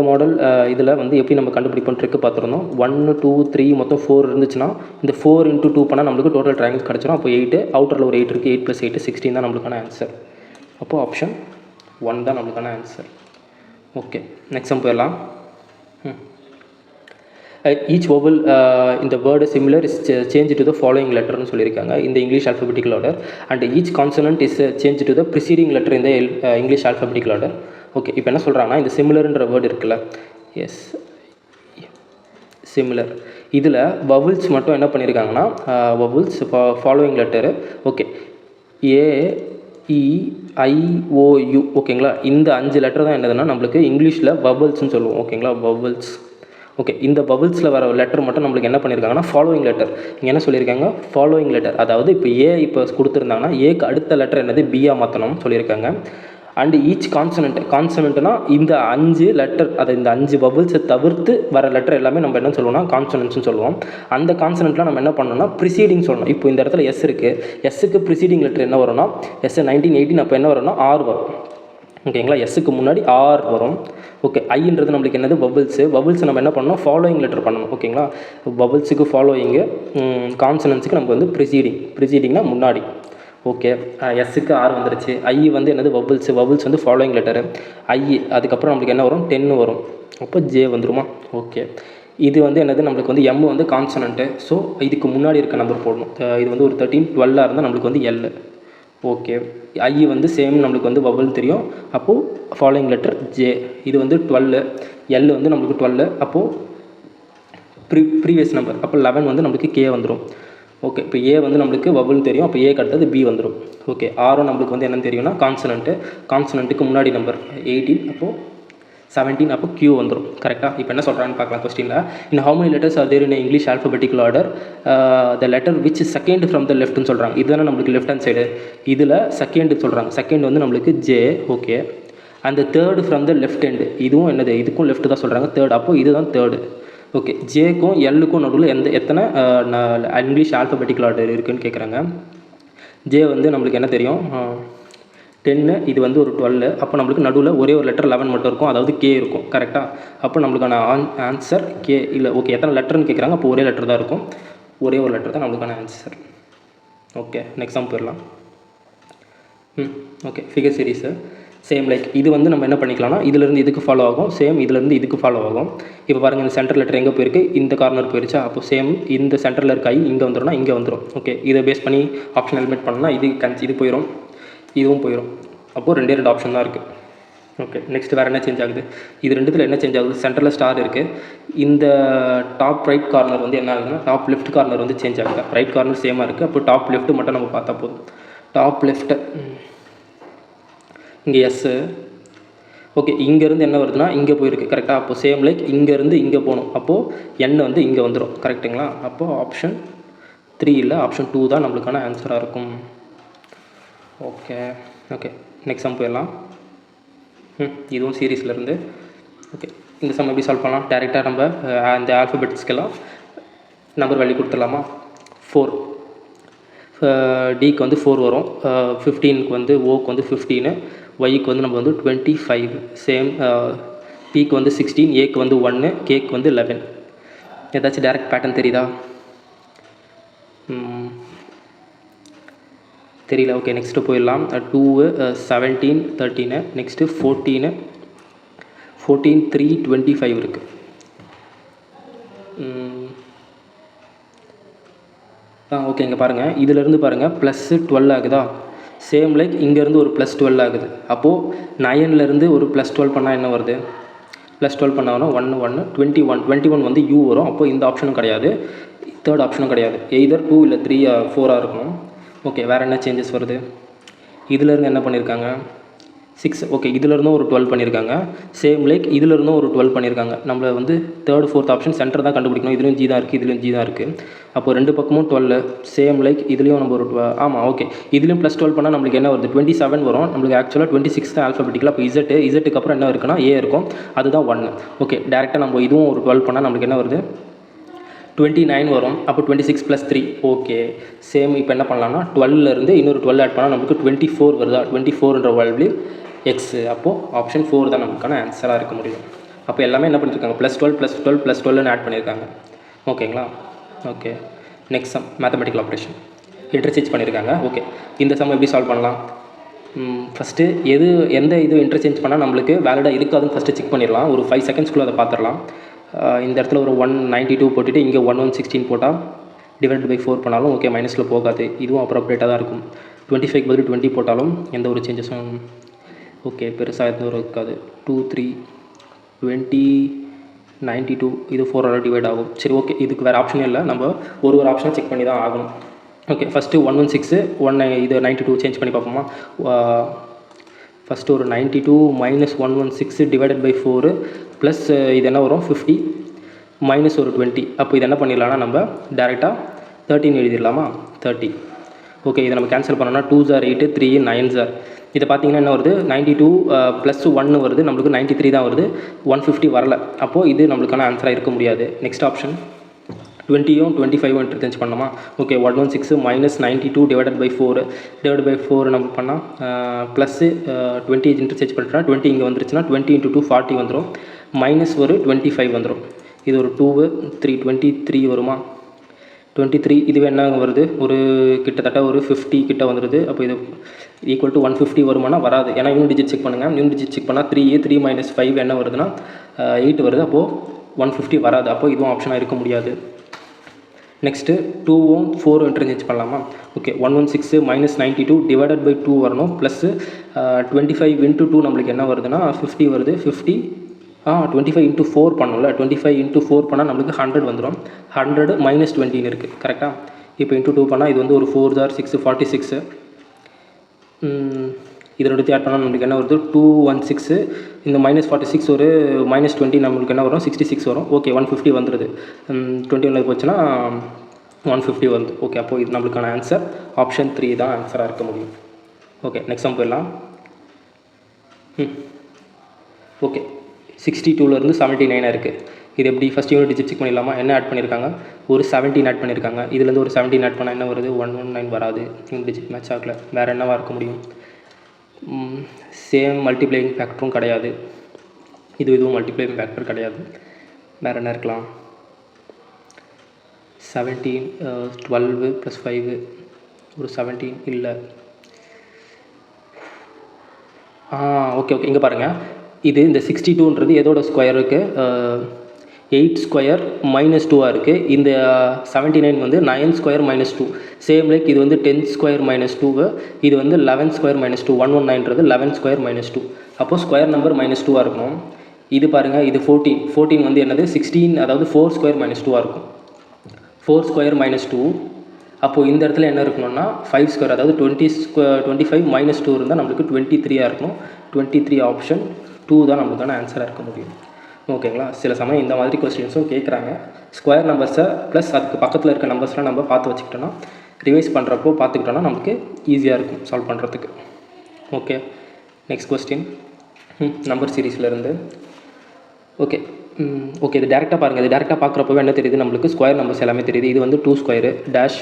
மாடல் இதில் வந்து எப்படி நம்ம கண்டுபிடிப்போம் ட்ரிக்கு பார்த்துருந்தோம். 1 2 3 மொத்தம் 4 இருந்துச்சுன்னா இந்த 4 இன்ட்டு 2 பண்ணால் நம்மளுக்கு டோட்டல் ட்ரையாங்கிள் கிடச்சிடும். அப்போ 8, அவுட்டரில் ஒரு 8 இருக்குது. 8 + 8 16 தான் நம்மளுக்கான ஆன்சர். அப்போது ஆப்ஷன் 1 தான் நம்மளுக்கான ஆன்சர். ஓகே, நெக்ஸ்ட் சம் போயிடலாம். ஈச் vowel இந்த word similar is change to the following லெட்டர்னு சொல்லியிருக்காங்க இந்த English alphabetical order. And each consonant is change to the preceding letter இந்த இங்கிலீஷ் ஆல்ஃபபெட்டிக்கல் ஆர்டர். ஓகே, இப்போ என்ன சொல்கிறாங்கன்னா இந்த சிமிலர்ன்ற வேர்டு இருக்குல்ல, எஸ் சிமிலர். இதில் வவுல்ஸ் மட்டும் என்ன பண்ணியிருக்காங்கன்னா vowels following letter okay AEIOU ஓகேங்களா. இந்த 5 லெட்டர் தான் என்னதுன்னா நம்மளுக்கு இங்கிலீஷில் வவல்ஸ்ன்னு சொல்லுவோம் ஓகேங்களா. Vowels okay. இந்த வவல்ஸில் வர லெட்டர் மட்டும் நம்மளுக்கு என்ன பண்ணியிருக்காங்கன்னா ஃபாலோயிங் லெட்டர். இங்கே என்ன சொல்லியிருக்காங்க ஃபாலோயிங் லெட்டர், அதாவது இப்போ இப்போ கொடுத்துருந்தாங்கன்னா ஏக்கு அடுத்த லெட்டர் என்னது பிஆ மாற்றணும்னு சொல்லியிருக்காங்க. அண்டு ஈச் கான்சனண்ட்னா இந்த 5 லெட்டர், அதை இந்த 5 வவல்ஸை தவிர்த்து வர லெட்டர் எல்லாமே நம்ம என்ன சொல்லுவோம்னா கான்சனன்ட்ஸ்னு சொல்லுவோம். அந்த கான்சனண்ட்லாம் நம்ம என்ன பண்ணணும்னா ப்ரிசீடிங் சொல்லணும். இப்போ இந்த இடத்துல எஸ் இருக்குது, எஸ்ஸுக்கு ப்ரிசீடிங் லெட்டர் என்ன வரும்னா எஸ் 1918 அப்போ என்ன வரும்னா ஆர் வரும் ஓகேங்களா. எஸ்ஸுக்கு முன்னாடி ஆர் வரும் ஓகே. ஐன்றது நம்மளுக்கு என்னது வவல்ஸ் நம்ம என்ன பண்ணணும் ஃபாலோயிங் லெட்டர் பண்ணணும் ஓகேங்களா. வவல்ஸுக்கு ஃபாலோயிங்கு, கான்சனன்ஸுக்கு நம்ம வந்து ப்ரிசீடிங்னா முன்னாடி ஓகே. எஸ்ஸுக்கு ஆர் வந்துருச்சு. ஐ வந்து என்னது வவல்ஸ் வந்து ஃபாலோயிங் லெட்டரு ஐ. அதுக்கப்புறம் நம்மளுக்கு என்ன வரும் 10 வரும், அப்போ ஜே வந்துருமா ஓகே. இது வந்து என்னது நம்மளுக்கு வந்து எம் வந்து கான்சனண்ட்டு. ஸோ இதுக்கு முன்னாடி இருக்க நம்பர் போடணும். இது வந்து ஒரு 13 12 இருந்தால் நம்மளுக்கு வந்து எல் ஓகே. ஐ வந்து சேம் நம்மளுக்கு வந்து வவல் தெரியும், அப்போது ஃபாலோயிங் லெட்டர் ஜே. இது வந்து 12, எல் வந்து நம்மளுக்கு 12, அப்போது ப்ரீவியஸ் நம்பர் அப்போ 11 வந்து நம்மளுக்கு கே வந்துடும் ஓகே. இப்போ ஏ வந்து நம்மளுக்கு வவல் தெரியும், அப்போ ஏ அடுத்தது பி வந்துடும் ஓகே. ஆரும் நம்மளுக்கு வந்து என்னென்னு தெரியும்னா கான்சனண்ட்டுக்கு முன்னாடி நம்பர் 18, அப்போது 17, அப்போ கியூ வந்துடும் கரெக்டாக. இப்போ என்ன சொல்கிறான்னு பார்க்கலாம் கொஸ்டினில். In how many letters are there in English alphabetical order the letter which second from the லெஃப்ட்னு சொல்கிறாங்க. இதுதானே நம்மளுக்கு லெஃப்ட் ஹேண்ட் சைடு. இதில் செகண்ட் சொல்கிறாங்க. செகண்ட் வந்து நம்மளுக்கு ஜே ஓகே. அந்த third from the left hand, இதுவும் என்னது இதுக்கும் லெஃப்ட் தான் சொல்கிறாங்க தேர்ட், அப்போ இதுதான் தேர்டு ஓகே. ஜேக்கும் எல்லுக்கும் நடுவில் எத்தனை இங்கிலீஷ் ஆல்ஃபபெட்டிக்கல் ஆர்டர் இருக்குதுன்னு கேட்குறாங்க. ஜே வந்து நம்மளுக்கு என்ன தெரியும் 10, இது வந்து ஒரு 12, அப்போ நம்மளுக்கு நடுவில் ஒரே ஒரு லெட்டர் 11 மட்டும் இருக்கும், அதாவது கே இருக்கும் கரெக்டாக. அப்போ நம்மளுக்கான ஆன்சர் கே இல்லை ஓகே. எத்தனை லெட்டர்னு கேட்குறாங்க, அப்போ ஒரே லெட்டர் தான் இருக்கும், ஒரே ஒரு லெட்டர் தான் நம்மளுக்கான ஆன்சர் ஓகே. நெக்ஸ்ட் சம் போயிடலாம். Okay. Figure series same like இது வந்து நம்ம என்ன பண்ணிக்கலாம்னா இதிலேருந்து இதுக்கு ஃபாலோ ஆகும், சேம் இதிலேருந்து இதுக்கு ஃபாலோ ஆகும். இப்போ பாருங்கள் இந்த சென்டர் லெட்டர் எங்கே போயிருக்கு, இந்த கார்னர் போயிருச்சா, அப்போ சேம் இந்த சென்டரில் இருக்க ஐ இங்கே வந்துடும்னா இங்கே வந்துடும் ஓகே. இதை பேஸ் பண்ணி ஆப்ஷன் எலிமினேட் பண்ணால் இது போயிடும், இதுவும் போயிடும், அப்போது 2 ஆப்ஷன் தான் இருக்குது ஓகே. நெக்ஸ்ட் வேறு என்ன சேஞ்ச் ஆகுது, இது ரெண்டுத்தில் என்ன சேஞ்ச் ஆகுது, சென்டரில் ஸ்டார் இருக்குது, இந்த டாப் ரைட் கார்னர் வந்து என்ன ஆகுதுன்னா டாப் லெஃப்ட் கார்னர் வந்து சேஞ்ச் ஆகுது. ரைட் கார்னர் சேமாக இருக்குது, அப்போ டாப் லெஃப்ட் மட்டும் நம்ம பார்த்தா போதும். டாப் லெஃப்ட்டு இங்கே எஸ்ஸு ஓகே. இங்கேருந்து என்ன வருதுன்னா இங்கே போயிருக்கு கரெக்டாக. அப்போது சேம் லைக் இங்கேருந்து இங்கே போகணும், அப்போது என் வந்து இங்கே வந்துடும் கரெக்டுங்களா. அப்போது ஆப்ஷன் 3 இல்லை, ஆப்ஷன் 2 தான் நம்மளுக்கான ஆன்சராக இருக்கும் ஓகே. ஓகே. நெக்ஸ்ட் சம் போயிடலாம். இதுவும் சீரீஸ்லேருந்து ஓகே. இந்த சம் எப்படி சால்வ் பண்ணலாம், டேரெக்டாக நம்ம அந்த ஆல்ஃபபெட்ஸ்க்கெல்லாம் நம்பர் வேல்யூ கொடுத்துடலாமா. 4 டிக்கு வந்து 4 வரும், 15க்கு வந்து ஓக்கு வந்து 15, ஒய்க்கு வந்து நம்ம வந்து 25, சேம் பிக்கு வந்து 16, ஏக்கு வந்து 1, கேக்கு வந்து 11. ஏதாச்சும் டேரக்ட் பேட்டர்ன் தெரியுதா, தெரியல ஓகே. நெக்ஸ்ட்டு போயிடலாம். 2 17 13, நெக்ஸ்ட்டு 14 3 25 இருக்குது. ஓகே. இங்கே பாருங்கள், இதிலேருந்து பாருங்கள் +12 ஆகுதா, சேம் லைக் இங்கேருந்து ஒரு +12 ஆகுது. அப்போது 9லேருந்து ஒரு +12 பண்ணால் என்ன வருது, +12 பண்ணாங்கன்னா 1 1 21 வந்து யூ வரும். அப்போது இந்த ஆப்ஷனும் கிடையாது, தேர்ட் ஆப்ஷனும் கிடையாது, எய்தர் 2 இல்லை 3 4 இருக்கணும் ஓகே. வேறு என்ன சேஞ்சஸ் வருது, இதிலேருந்து என்ன பண்ணியிருக்காங்க 6 ஓகே. இதிலேருந்தும் ஒரு 12 பண்ணியிருக்காங்க, சேம் லைக் இதிலேருந்தும் ஒரு 12 பண்ணியிருக்காங்க. நம்மளை வந்து தேர்ட் ஃபோர்த் ஆப்ஷன் சென்டர் தான் கண்டுபிடிக்கணும். இதுலேயும் ஜி தான் இருக்குது, இதுலேயும் ஜி தான் இருக்குது. அப்போ 2 பக்கமும் 12, சேம் லைக் இதுலேயும் நம்ம ஒரு ஆமாம் ஓகே. இதுலேயும் +12 பண்ணால் நம்மளுக்கு என்ன வருது 27 வரும். நம்மளுக்கு ஆக்சுவலாக 26 தான் ஆல்ஃபபெட்டிக்கல். அப்போ இசட்டுக்கு அப்புறம் என்ன இருக்குன்னா ஏ இருக்கும், அதுதான் 1 ஓகே. டேரெக்டாக நம்ம இதுவும் ஒரு 12 பண்ணால் நம்மளுக்கு என்ன வருது 29 வரும். அப்போ 26 + 3 ஓகே. சேம் இப்போ என்ன பண்ணலாம்னா 12லேருந்து இன்னொரு 12 ஆட் பண்ணால் நமக்கு 24 வருதா, 24ன்ற வேல்யூ எக்ஸு. அப்போது ஆப்ஷன் 4 தான் நமக்கான ஆன்சராக இருக்க முடியும். அப்போ எல்லாமே என்ன பண்ணியிருக்காங்க +12 +12 +12ன்னு ஆட் பண்ணியிருக்காங்க ஓகேங்களா. Okay. Next some mathematical operation interchange பண்ணியிருக்காங்க ஓகே. இந்த சம் எப்படி சால்வ் பண்ணலாம், ஃபஸ்ட்டு எந்த இது இன்டர்சேஞ்ச் பண்ணால் நம்மளுக்கு வேலிடாக இருக்காதுன்னு ஃபஸ்ட்டு செக் பண்ணிடலாம். ஒரு 5 செகண்ட்ஸ்க்குள்ளே அதை பார்த்துடலாம். இந்த இடத்துல ஒரு 192 போட்டுட்டு இங்கே 1116 போட்டால் ÷ 4 பண்ணாலும் ஓகே, மைனஸில் போகாது. இதுவும் அப்ரோப்ரியேட்டாக தான் இருக்கும். 25க்கு பதில் 20 போட்டாலும் எந்த ஒரு சேஞ்சஸும் ஓகே பெருசாக எதுவும் இருக்காது. 2 3 20 92 இது 4 டிவைட் ஆகும். சரி ஓகே, இதுக்கு வேறு ஆப்ஷனே இல்லை, நம்ம ஒரு ஆப்ஷனை செக் பண்ணி தான் ஆகணும். ஓகே, ஃபஸ்ட்டு 116 இது 92 சேஞ்ச் பண்ணி பார்ப்போமா. ஃபஸ்ட்டு ஒரு 92 மைனஸ் 116 டிவைடட் பை 4 ப்ளஸ் இது என்ன வரும் 50 மைனஸ் ஒரு 20. அப்போ இது என்ன பண்ணிடலாம்னா நம்ம டேரெக்டாக 13 எழுதிடலாமா. 30. ஓகே, இதை நம்ம கேன்சல் பண்ணோன்னா 2s are 8, 3 9s are. இதை பார்த்தீங்கன்னா என்ன வருது, 92 ப்ளஸ் 1 வருது, நம்மளுக்கு 93 தான் வருது, 150 வரல. அப்போது இது நம்மளுக்கான ஆன்சராக இருக்க முடியாது. நெக்ஸ்ட் ஆப்ஷன் 20யும் 25ம் இன்டர்சேஞ்ச் பண்ணோமா. ஓகே, 116 மைனஸ் 92 டிவைடட் பை 4 நம்ம பண்ணால் ப்ளஸ்ஸு 20 இன்டர்சேஞ்ச் பண்ணிட்டோம்னா 20 இங்கே வந்துருச்சுன்னா 20 × 2 40 வந்துடும், மைனஸ் ஒரு 25 வந்துடும். இது ஒரு 2 3 23 வருமா. 23 இதுவே என்ன வருது, ஒரு கிட்டத்தட்ட ஒரு 50 கிட்ட வந்துடுது. அப்போ இது ஈக்குவல் டு 150 வருமானா வராது, ஏன்னா யூனிட் டிஜிட் செக் பண்ணுங்கள். யூனிட் டிஜிட் செக் பண்ணால் 3 மைனஸ் 5 என்ன வருதுன்னா 8 வருது. அப்போது 150 வராது, அப்போது இதுவும் ஆப்ஷனாக இருக்க முடியாது. நெக்ஸ்ட்டு 2ம் 4 இன்டர்சேஞ்ச் பண்ணலாமா. ஓகே, 116 மைனஸ் 92 டிவைடட் பை 2 வரணும், ப்ளஸ்ஸு 25 × 2 நம்மளுக்கு என்ன வருதுன்னா 50 வருது. 50 25 × 4 பண்ணோம்ல, 25 × 4 பண்ணால் நம்மளுக்கு 100 வந்துடும். 100 மைனஸ் 20 இருக்குது கரெக்டாக. இப்போ × 2 பண்ணால் இது வந்து ஒரு 4s are 6 46. இதை எடுத்து ஆட் பண்ணால் நம்மளுக்கு என்ன வருது 216. இந்த மைனஸ் 46 ஒரு மைனஸ் 20 நம்மளுக்கு என்ன வரும் 66 வரும். ஓகே, 150 வந்துடுது. 21 போச்சுன்னா 150 வருது. ஓகே, அப்போது இது நம்மளுக்கான ஆன்சர் ஆப்ஷன் 3 தான் ஆன்சராக இருக்க முடியும். ஓகே, நெக்ஸ்ட் சம் போயிடலாம். ஓகே, 62லேருந்து 79 இருக்குது. இது எப்படி ஃபஸ்ட் யூனிட் டிஜிட் செக் பண்ணிடலாமா. என்ன ஆட் பண்ணியிருக்காங்க, ஒரு 17 ஆட் பண்ணியிருக்காங்க. இதுலேருந்து ஒரு 17 ஆட் பண்ணால் என்ன வருது 119 வராது. யூனிட் டிஜிட் மேட்ச் ஆகலை. வேறு என்னவாக இருக்க முடியும், சேம் மல்டிப்ளையிங் ஃபேக்டரும் கிடையாது, இதுவும் மல்டிப்ளையிங் ஃபேக்டர் கிடையாது. வேறு என்ன இருக்கலாம், 17 12 + 5 ஒரு 17 இல்லை. ஓகே, இங்கே பாருங்கள், இது இந்த 62ன்றது எதோட ஸ்கொயருக்கு 8 ஸ்கொயர் மைனஸ் 2 இருக்குது. இந்த 79 வந்து 9 ஸ்கொயர் மைனஸ் 2. சேம் லைக் இது வந்து 10 ஸ்கொயர் மைனஸ் 2, இது வந்து 11 ஸ்கொயர் மைனஸ் 2. 119ன்றது 11 square minus 2. அப்போது ஸ்கொயர் நம்பர் மைனஸ் 2 இருக்கணும். இது பாருங்கள், இது 14 வந்து என்னது 16, அதாவது 4 ஸ்கொயர் மைனஸ் 2 இருக்கும். 4 ஸ்கொயர் மைனஸ் 2. அப்போது இந்த இடத்துல என்ன இருக்கணும்னா 5 ஸ்கொயர், அதாவது 25 மைனஸ் 2 இருந்தால் நம்மளுக்கு 23 இருக்கணும். 23 ஆப்ஷன் 2 தான் நம்மளுக்கான ஆன்சராக இருக்க முடியும். ஓகேங்களா. சில சமயம் இந்த மாதிரி கொஸ்டின்ஸும் கேட்குறாங்க. ஸ்கொயர் நம்பர்ஸை ப்ளஸ் அதுக்கு பக்கத்தில் இருக்க நம்பர்ஸ்லாம் நம்ம பார்த்து வச்சுக்கிட்டோன்னா, ரிவைஸ் பண்ணுறப்போ பார்த்துக்கிட்டோன்னா நமக்கு ஈஸியாக இருக்கும் சால்வ் பண்ணுறதுக்கு. ஓகே, நெக்ஸ்ட் கொஸ்டின் நம்பர் சீரீஸ்லேருந்து. ஓகே, இது டேரெக்டாக பாருங்கள். இது டேரெக்டாக பார்க்குறப்போ என்ன தெரியுது, நம்மளுக்கு ஸ்கொயர் நம்பர்ஸ் எல்லாமே தெரியுது. இது வந்து 2 ஸ்கொயரு டேஷ்,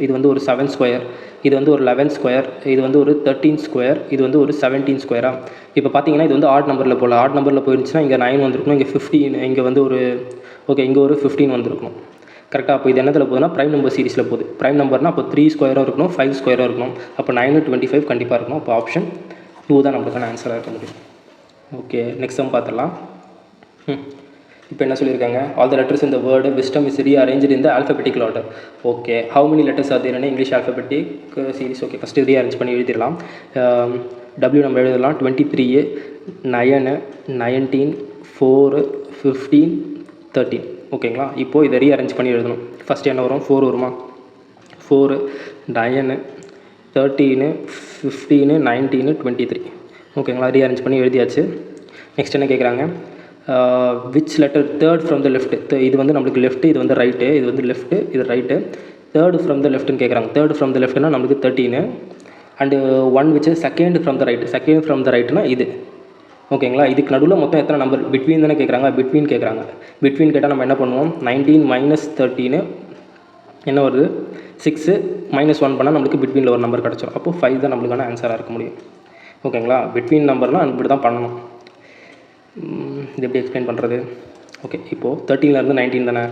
இது வந்து ஒரு 7 ஸ்கொயர், இது வந்து ஒரு 11 ஸ்கொயர், இது வந்து ஒரு 13 ஸ்கொயர், இது வந்து ஒரு 17 ஸ்கொயராக. இப்போ பார்த்தீங்கன்னா இது வந்து ஆட் நம்பரில் போகல. ஆட் நம்பரில் போயிருந்துச்சுன்னா இங்கே 9 வந்திருக்கணும், இங்கே 15, இங்கே வந்து ஒரு இங்கே ஒரு 15 வந்திருக்கணும் கரெக்டாக. அப்போ இது என்னத்தில் போகுதுன்னா ப்ரைம் நம்பர் சீரிஸில் போகுது. ப்ரைம் நம்பர்னால் அப்போ 3 ஸ்கொயரும் இருக்கணும், 5 ஸ்கொயரும் இருக்கணும். அப்போ 9 25 கண்டிப்பாக இருக்கணும். அப்போ ஆப்ஷன் 2 தான் நம்மளுக்கான ஆன்சராக இருக்க முடியும். ஓகே, நெக்ஸ்ட் சம் பார்த்துடலாம். இப்போ என்ன சொல்லியிருக்காங்க, ஆல் த லெட்டர்ஸ் இந்த word wisdom is rearranged in the alphabetical order. Okay, how many letters அது என்னென்ன English alphabetic series. Okay, first rearrange பண்ணி எழுதிடலாம். W நம்ம எழுதலாம் 23, 9, 19, 4, 15, 13. ஓகேங்களா. இப்போது இதை ரீஅரேஞ்ச் பண்ணி எழுதணும். ஃபஸ்ட்டு என்ன வரும், 4 வருமா. 4, 9, 13, 15, 19, 23. ஓகேங்களா, ரீஅரேஞ்ச் பண்ணி எழுதியாச்சு. நெக்ஸ்ட் என்ன கேட்குறாங்க, which letter third from the left. இது வந்து நம்மளுக்கு லெஃப்ட்டு, இது வந்து ரைட்டு, இது வந்து லெஃப்ட்டு, இது ரைட்டு. தேர்டு ஃப்ரம் த லெஃப்ட்னு கேட்குறாங்க. தேர்டு ஃப்ரம் த லெஃப்ட்னா நம்மளுக்கு 13 and 1 which second from the right. Second from the ரைட்டுனா இது. ஓகேங்களா. இதுக்கு நடுவில் மொத்தம் எத்தனை நம்பர், பிட்வீன் தானே கேட்குறாங்க. பிட்வீன் கேட்குறாங்க. பிட்வீன் கேட்டால் நம்ம என்ன பண்ணுவோம், 19 மைனஸ் 13 என்ன வருது 6 மைனஸ் 1 பண்ணால் நம்மளுக்கு பிட்வீனில் ஒரு நம்பர் கிடச்சிடும். அப்போது 5 தான் நம்மளுக்கான ஆன்சராக இருக்க முடியும். ஓகேங்களா. பிட்வீன் நம்பர்னால் இப்படி தான் பண்ணணும். இது எப்படி எக்ஸ்பிளைன் பண்ணுறது. ஓகே, இப்போது 13லேருந்து 19 தானே.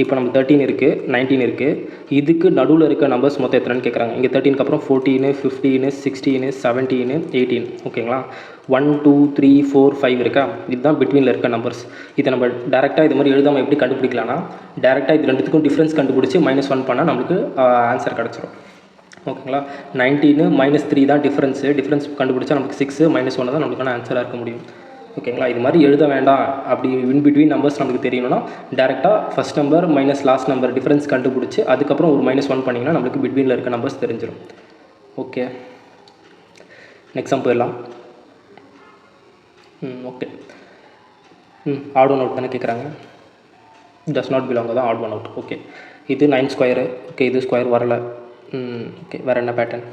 இப்போ நம்ம 13 இருக்குது, 19 இருக்குது. இதுக்கு நடுவில் இருக்க நம்பர்ஸ் மொத்தம் எத்தனைன்னு கேட்குறாங்க. இங்கே 13க்கு அப்புறம் 14, 15, 16, 17, 18. ஓகேங்களா. 1, 2, 3, 4, 5 இருக்கா. இதுதான் பிட்வீனில் இருக்க நம்பர்ஸ். இதை நம்ம டேரெக்டாக இது மாதிரி எழுதாமல் எப்படி கண்டுபிடிக்கலாம்னா, டேரெக்டாக இது ரெண்டுத்துக்கும் டிஃப்ரென்ஸ் கண்டுபிடிச்சி -1 பண்ணால் நம்மளுக்கு ஆன்சர் கிடச்சிரும். ஓகேங்களா. 19 -3 தான் டிஃப்ரென்ஸ் கண்டுபிடிச்சா நமக்கு 6 -1 தான் நம்மளுக்கான ஆன்சராக இருக்க முடியும். ஓகேங்களா. இது மாதிரி எழுத வேண்டாம், அப்படி இன் பிட்வீன் நம்பர்ஸ் நமக்கு தெரியணும்னா டேரெக்டாக first number minus last number difference கண்டுபிடிச்சி அதுக்கப்புறம் ஒரு -1 பண்ணிங்கன்னா நம்மளுக்கு பிட்வீனில் இருக்க நம்பர்ஸ் தெரிஞ்சிடும். ஓகே, நெக்ஸ்ட் சம் போயிடலாம். ஓகே, ஆட் ஒன் அவுட் தானே கேட்குறாங்க. டஸ் நாட் பிலாங் தான் ஆட் ஒன் அவுட். ஓகே, இது 9 ஸ்கொயரு. ஓகே, இது ஸ்கொயர் வரல. ஓகே, வேறு என்ன பேட்டர்ன்?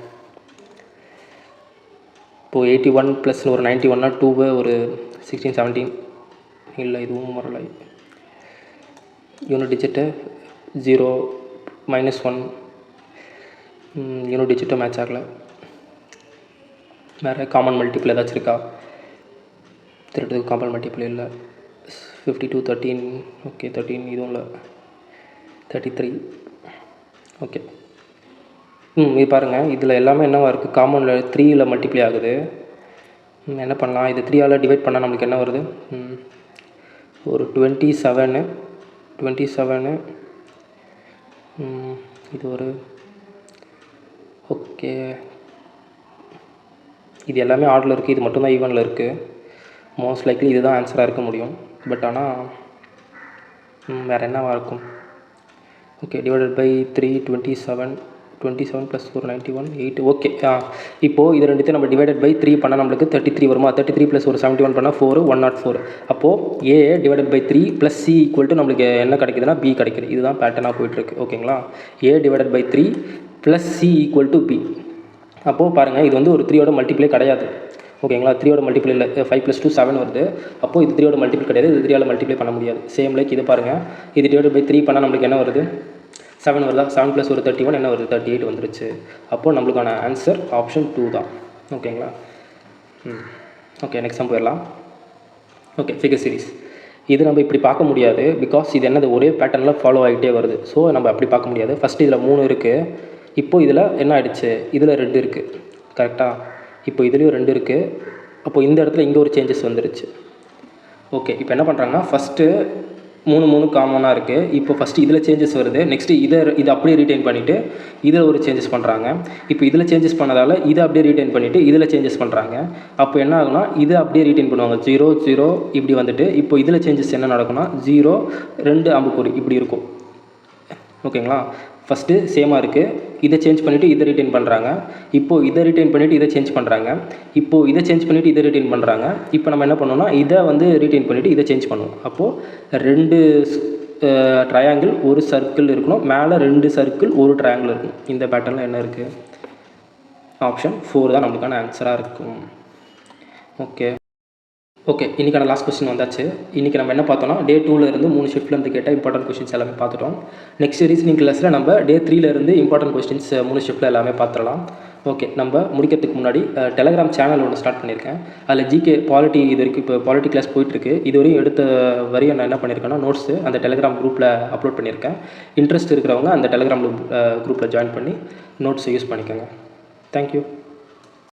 இப்போது 81 ப்ளஸ் ஒரு 91னா 2 ஒரு 16 17 இல்லை, இதுவும் வரல. யூனிட் டிஜிட்டு 0 -1 யூனிட் டிஜிட்டும் மேட்ச் ஆகலை. வேறு காமன் மல்டிபிள் ஏதாச்சும் இருக்கா? 32 காமன் மல்டிபிள் இல்லை. 52 13. ஓகே, 13 இதுவும் இல்லை. 33. ஓகே, இது பாருங்கள், இதில் எல்லாமே என்னவா இருக்குது? காமனில் 3ல் மல்டிப்ளை ஆகுது. என்ன பண்ணலாம்? இது 3ஆல் டிவைட் பண்ணால் நம்மளுக்கு என்ன வருது? ஒரு 27. இது ஒரு ஓகே, இது எல்லாமே ஆர்டரில் இருக்குது, இது மட்டும்தான் ஈவனில் இருக்குது. மோஸ்ட் லைக்லி இதுதான் ஆன்சராக இருக்க முடியும். பட் ஆனால் வேறு என்னவாக இருக்கும்? ஓகே, டிவைடட் பை 3 27 ப்ளஸ் ஒரு 91 8. ஓகே, இப்போது இது ரெண்டுத்தையும் நம்ம டிவைடட் பை 3 பண்ணால் நம்மளுக்கு 33 வருமா? 33 ப்ளஸ் ஒரு 71 பண்ணால் 4 104. அப்போது A divided by 3 plus C equal to நம்மளுக்கு என்ன கிடைக்குதுன்னா பி கிடைக்குது. இதுதான் பேட்டர்னாக போயிட்டுருக்கு. ஓகேங்களா, A divided by 3 plus C equal to B. அப்போது பாருங்கள், இது வந்து ஒரு 3யோட மல்டிப்ளே கிடையாது. ஓகேங்களா, 3யோட மல்டிபிள் இல்லை. 5 + 2 7 வருது. அப்போது இது 3யோட மல்டிபிள் கிடையாது. இது 3ஆல் மல்டிப்ளை பண்ண முடியாது. சேம் லைக் இது பாருங்கள், இது டிவைடட் பை 3 பண்ணால் நம்மளுக்கு என்ன வருது? 7 வருதா? 7 + ஒரு 31 என்ன வருது? 38 வந்துருச்சு. அப்போது நம்மளுக்கான ஆன்சர் ஆப்ஷன் 2 தான். ஓகேங்களா. ஓகே, நெக்ஸ்ட் சம் போயிடலாம். Okay, figure series. இது நம்ம இப்படி பார்க்க முடியாது. பிகாஸ் இது என்னது ஒரே பேட்டர்னில் ஃபாலோ ஆகிட்டே வருது. ஸோ நம்ம அப்படி பார்க்க முடியாது. ஃபஸ்ட்டு இதில் 3 இருக்குது. இப்போது இதில் என்ன ஆகிடுச்சு? இதில் 2 இருக்குது. கரெக்டாக? இப்போ இதுலேயும் 2 இருக்குது. அப்போது இந்த இடத்துல இங்கே ஒரு சேஞ்சஸ் வந்துருச்சு. ஓகே, இப்போ என்ன பண்ணுறாங்கன்னா ஃபஸ்ட்டு 3 காமனாக இருக்குது. இப்போ ஃபஸ்ட்டு இதில் சேஞ்சஸ் வருது. நெக்ஸ்ட்டு இதை அப்படியே ரீட்டைன் பண்ணிவிட்டு இதில் ஒரு சேஞ்சஸ் பண்ணுறாங்க. இப்போ இதில் சேஞ்சஸ் பண்ணதால் இதை அப்படியே ரீட்டைன் பண்ணிவிட்டு இதில் சேஞ்சஸ் பண்ணுறாங்க. அப்போ என்ன ஆகுனா இதை அப்படியே ரீட்டைன் பண்ணுவாங்க. 0 0 இப்படி வந்துட்டு இப்போ இதில் சேஞ்சஸ் என்ன நடக்கும்னா 0 2 அம்புக்குறி இப்படி இருக்கும். ஓகேங்களா, ஃபஸ்ட்டு சேமாக இருக்குது. இதை சேஞ்ச் பண்ணிவிட்டு இதை ரீட்டைன் பண்ணுறாங்க. இப்போது இதை ரீட்டைன் பண்ணிவிட்டு இதை சேஞ்ச் பண்ணுறாங்க. இப்போது இதை சேஞ்ச் பண்ணிவிட்டு இதை ரீட்டைன் பண்ணுறாங்க. இப்போ நம்ம என்ன பண்ணோம்னா இதை வந்து ரீட்டைன் பண்ணிவிட்டு இதை சேஞ்ச் பண்ணுவோம். அப்போது 2 ட்ரையாங்கிள் ஒரு சர்க்கிள் இருக்கணும். மேலே 2 சர்க்கிள் ஒரு ட்ரையாங்கிள் இருக்கும். இந்த பேட்டர்னில் என்ன இருக்குது? ஆப்ஷன் 4 தான் நம்மளுக்கான ஆன்சராக இருக்கும். ஓகே, இன்றைக்கான லாஸ்ட் கொஸ்டின் வந்தாச்சு. இன்றைக்கி நம்ம என்ன பார்த்தோம்னா டே 2லேருந்து 3 ஷிஃப்ட்லேருந்து கேட்ட இம்பார்ட்டன்ட் கொஸ்டின்ஸ் எல்லாமே பார்த்துட்டோம். நெக்ஸ்ட் ரீசனிங் கிளாஸில் நம்ம டே 3லேருந்து இம்பார்ட்டன்ட் கொஸ்டின்ஸ் 3 ஷிஃப்ட்டில் எல்லாமே பார்த்துடலாம். ஓகே, நம்ம முடிக்கிறதுக்கு முன்னாடி டெலகிராம் சேனல் ஒன்று ஸ்டார்ட் பண்ணியிருக்கேன். அதில் ஜிகே பாலிட்டி இது வரைக்கும் இப்போ பாலிட்டி கிளாஸ் போயிட்டுருக்கு. இது வரையும் எடுத்த வரையும் நான் என்ன பண்ணியிருக்கேன்னா நோட்ஸு அந்த டெலகிராம் குரூப்பில் அப்லோட் பண்ணியிருக்கேன். இன்ட்ரெஸ்ட் இருக்கிறவங்க அந்த டெலகிராம் குரூப்பில் ஜாயின் பண்ணி நோட்ஸை யூஸ் பண்ணிக்கோங்க. தேங்க்யூ.